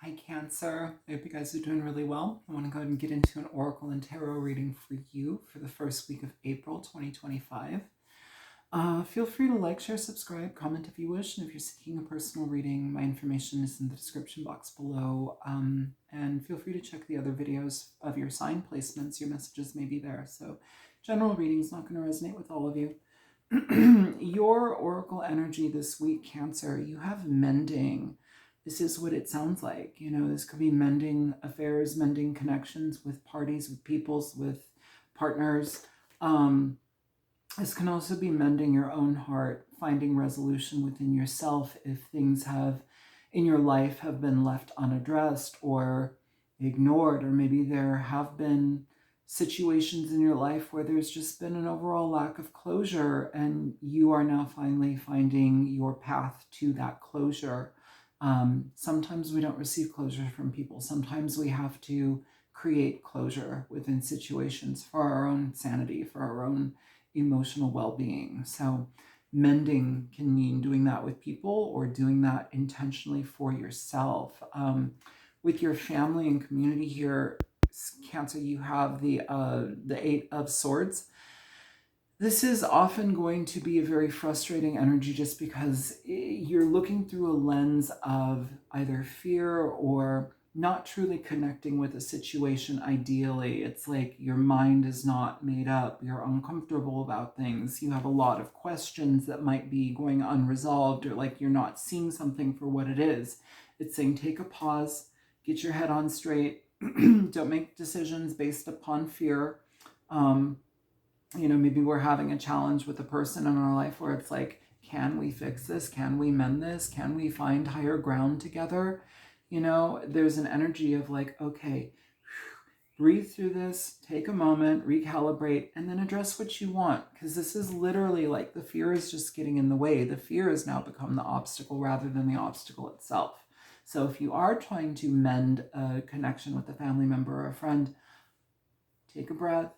Hi, Cancer. I hope you guys are doing really well. I want to go ahead and get into an oracle and tarot reading for you for the first week of April 2025. Feel free to like, share, subscribe, comment if you wish, and if you're seeking a personal reading, my information is in the description box below. And feel free to check the other videos of your sign placements. Your messages may be there. So general reading is not going to resonate with all of you. Your oracle energy this week, Cancer, you have mending. This is what it sounds like. You know, this could be mending affairs, mending connections with parties, with peoples, with partners. This can also be mending your own heart, finding resolution within yourself if things have in your life have been left unaddressed or ignored, or maybe there have been situations in your life where there's just been an overall lack of closure and you are now finally finding your path to that closure. Sometimes we don't receive closure from people. Sometimes we have to create closure within situations for our own sanity, for our own emotional well-being. So mending can mean doing that with people or doing that intentionally for yourself. With your family and community here, Cancer, you have the Eight of Swords. This is often going to be a very frustrating energy just because you're looking through a lens of either fear or not truly connecting with a situation ideally. It's like your mind is not made up. You're uncomfortable about things. You have a lot of questions that might be going unresolved, or like you're not seeing something for what it is. It's saying take a pause, get your head on straight. Don't make decisions based upon fear. Maybe we're having a challenge with a person in our life where it's like, can we fix this? Can we mend this? Can we find higher ground together? There's an energy of like, okay, breathe through this, take a moment, recalibrate, and then address what you want. Because this is literally like the fear is just getting in the way. The fear has now become the obstacle rather than the obstacle itself. So if you are trying to mend a connection with a family member or a friend, take a breath,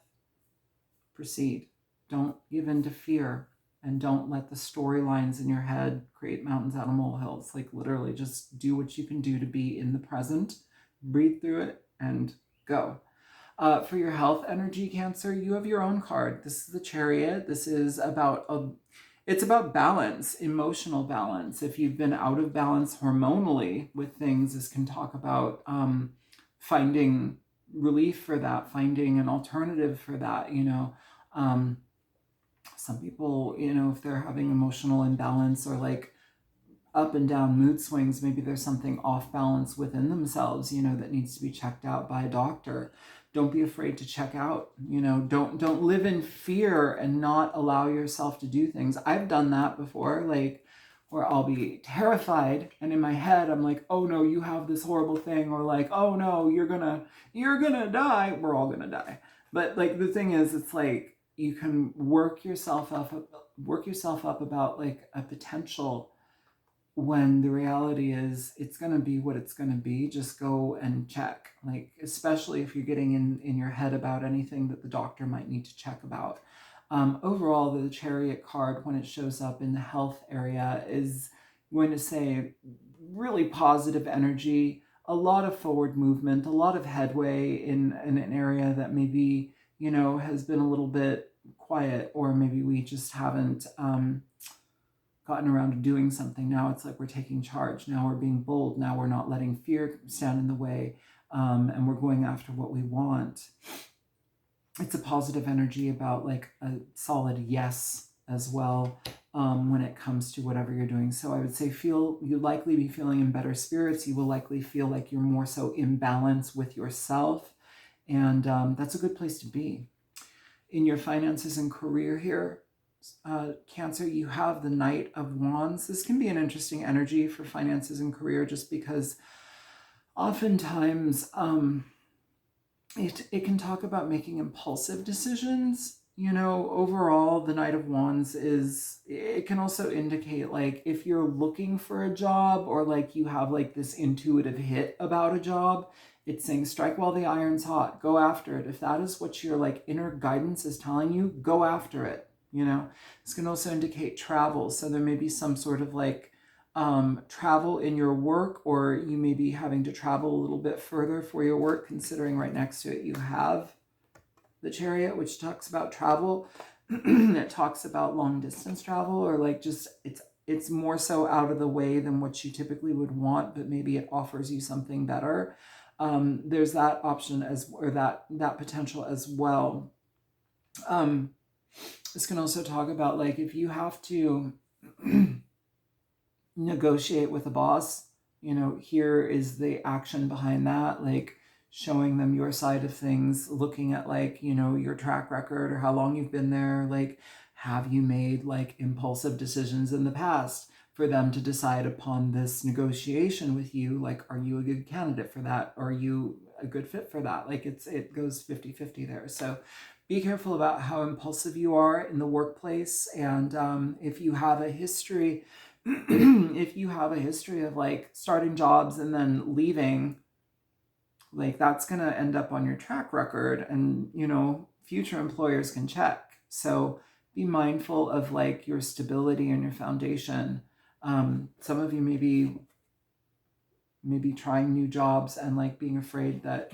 proceed. Don't give in to fear, and don't let the storylines in your head create mountains out of molehills. Like literally just do what you can do to be in the present, breathe through it, and go. For your health energy, Cancer, you have your own card. This is the Chariot. This is it's about balance, emotional balance. If you've been out of balance hormonally with things, this can talk about finding relief for that, finding an alternative for that. Some people, if they're having emotional imbalance or like up and down mood swings, maybe there's something off balance within themselves, that needs to be checked out by a doctor. Don't be afraid to check out. Don't live in fear and not allow yourself to do things. I've done that before, like where I'll be terrified and in my head I'm like, oh no, you have this horrible thing, or like, oh no, you're gonna die. We're all gonna die. But like the thing is, it's like you can work yourself up about like a potential, when the reality is it's going to be what it's going to be. Just go and check, like especially if you're getting in your head about anything that the doctor might need to check about. Overall, the Chariot card, when it shows up in the health area, is going to say really positive energy, a lot of forward movement, a lot of headway in an area that maybe has been a little bit quiet, or maybe we just haven't gotten around to doing something. Now it's like we're taking charge. Now we're being bold. Now we're not letting fear stand in the way, and we're going after what we want. It's a positive energy about like a solid yes as well, when it comes to whatever you're doing. So I would say you'll likely be feeling in better spirits. You will likely feel like you're more so in balance with yourself, and that's a good place to be. In your finances and career here, Cancer, you have the Knight of Wands. This can be an interesting energy for finances and career, just because oftentimes it can talk about making impulsive decisions. Overall, the Knight of Wands it can also indicate like if you're looking for a job, or like you have like this intuitive hit about a job, it's saying strike while the iron's hot, go after it. If that is what your like inner guidance is telling you, go after it. This can also indicate travel. So there may be some sort of like travel in your work, or you may be having to travel a little bit further for your work, considering right next to it you have the Chariot, which talks about travel. It talks about long distance travel, or like just it's more so out of the way than what you typically would want, but maybe it offers you something better. There's that option or that potential as well. This can also talk about like if you have to negotiate with a boss, here is the action behind that, like showing them your side of things, looking at like, your track record or how long you've been there, like have you made like impulsive decisions in the past for them to decide upon this negotiation with you, like are you a good candidate for that? Are you a good fit for that? Like it goes 50-50 there. So be careful about how impulsive you are in the workplace, and if you have a history if you have a history of like starting jobs and then leaving, like that's going to end up on your track record, and future employers can check. So be mindful of like your stability and your foundation. Some of you maybe trying new jobs and like being afraid that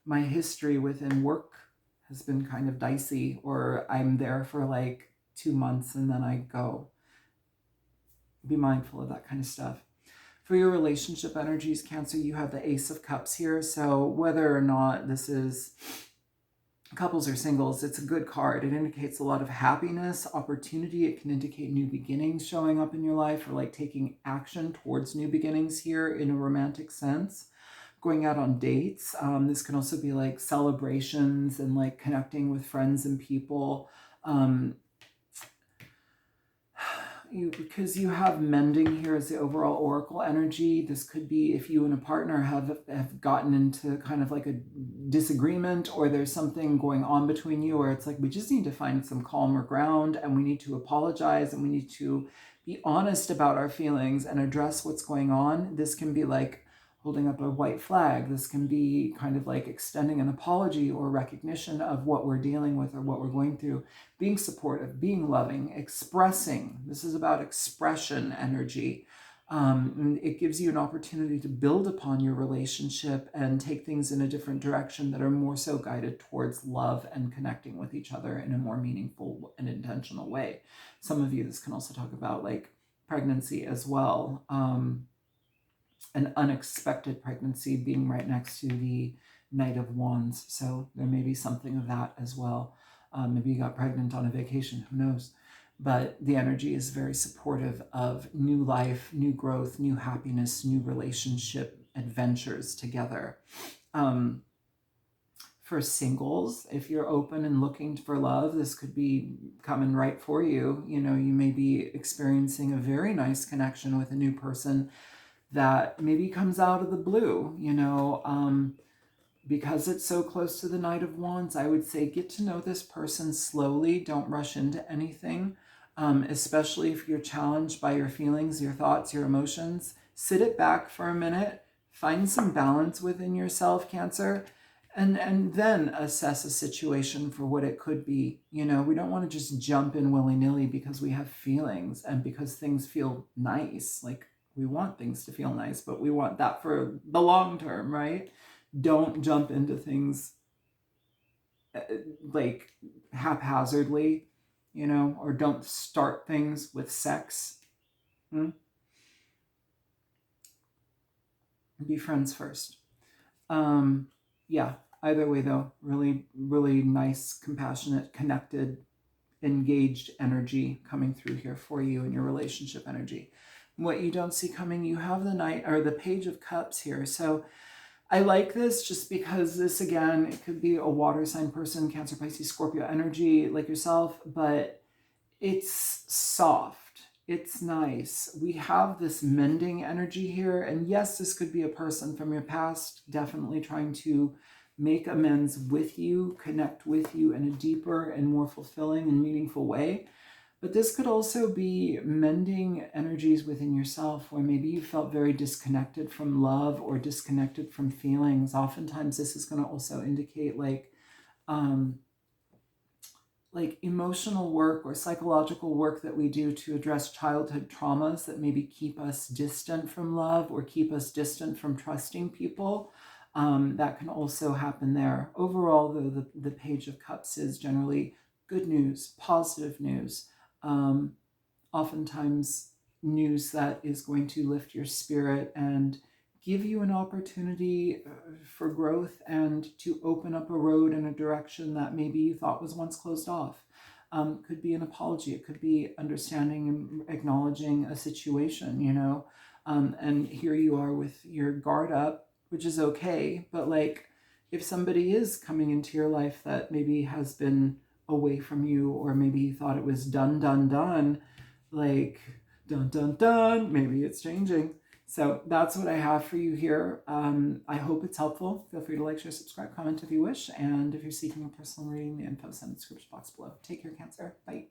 my history within work has been kind of dicey, or I'm there for like 2 months and then I go. Be mindful of that kind of stuff. For your relationship energies, Cancer, you have the Ace of Cups here. So whether or not this is couples or singles, it's a good card. It indicates a lot of happiness, opportunity. It can indicate new beginnings showing up in your life, or like taking action towards new beginnings here in a romantic sense. Going out on dates. This can also be like celebrations and like connecting with friends and people. Because you have mending here as the overall oracle energy. This could be if you and a partner have gotten into kind of like a disagreement, or there's something going on between you where it's like we just need to find some calmer ground, and we need to apologize, and we need to be honest about our feelings and address what's going on. This can be like holding up a white flag. This can be kind of like extending an apology or recognition of what we're dealing with or what we're going through, being supportive, being loving, expressing. This is about expression energy. It gives you an opportunity to build upon your relationship and take things in a different direction that are more so guided towards love and connecting with each other in a more meaningful and intentional way. Some of you, this can also talk about like pregnancy as well. An unexpected pregnancy being right next to the Knight of Wands. So there may be something of that as well. Maybe you got pregnant on a vacation, who knows? But the energy is very supportive of new life, new growth, new happiness, new relationship adventures together. For singles, if you're open and looking for love, this could be coming right for you. You may be experiencing a very nice connection with a new person that maybe comes out of the blue, because it's so close to the Knight of Wands. I would say get to know this person slowly. Don't rush into anything, especially if you're challenged by your feelings, your thoughts, your emotions. Sit it back for a minute, find some balance within yourself, Cancer, and then assess a situation for what it could be. We don't want to just jump in willy-nilly because we have feelings and because things feel nice. Like, we want things to feel nice, but we want that for the long term, right? Don't jump into things like haphazardly, or don't start things with sex. Be friends first. Yeah, either way though, really, really nice, compassionate, connected, engaged energy coming through here for you in your relationship energy. What you don't see coming, you have the Knight or the Page of Cups here. So I like this just because this, again, it could be a water sign person, Cancer, Pisces, Scorpio energy like yourself, but it's soft. It's nice. We have this mending energy here. And yes, this could be a person from your past, definitely trying to make amends with you, connect with you in a deeper and more fulfilling and meaningful way. But this could also be mending energies within yourself, where maybe you felt very disconnected from love or disconnected from feelings. Oftentimes this is going to also indicate like like emotional work or psychological work that we do to address childhood traumas that maybe keep us distant from love or keep us distant from trusting people. That can also happen there. Overall, though, the Page of Cups is generally good news, positive news, oftentimes news that is going to lift your spirit and give you an opportunity for growth and to open up a road in a direction that maybe you thought was once closed off. Could be an apology. It could be understanding and acknowledging a situation, you know. And here you are with your guard up, which is okay. But like, if somebody is coming into your life that maybe has been away from you, or maybe you thought it was done, done, done, like, dun, dun, dun, maybe it's changing. So that's what I have for you here. I hope it's helpful. Feel free to like, share, subscribe, comment if you wish. And if you're seeking a personal reading, the info is in the description box below. Take care, Cancer. Bye.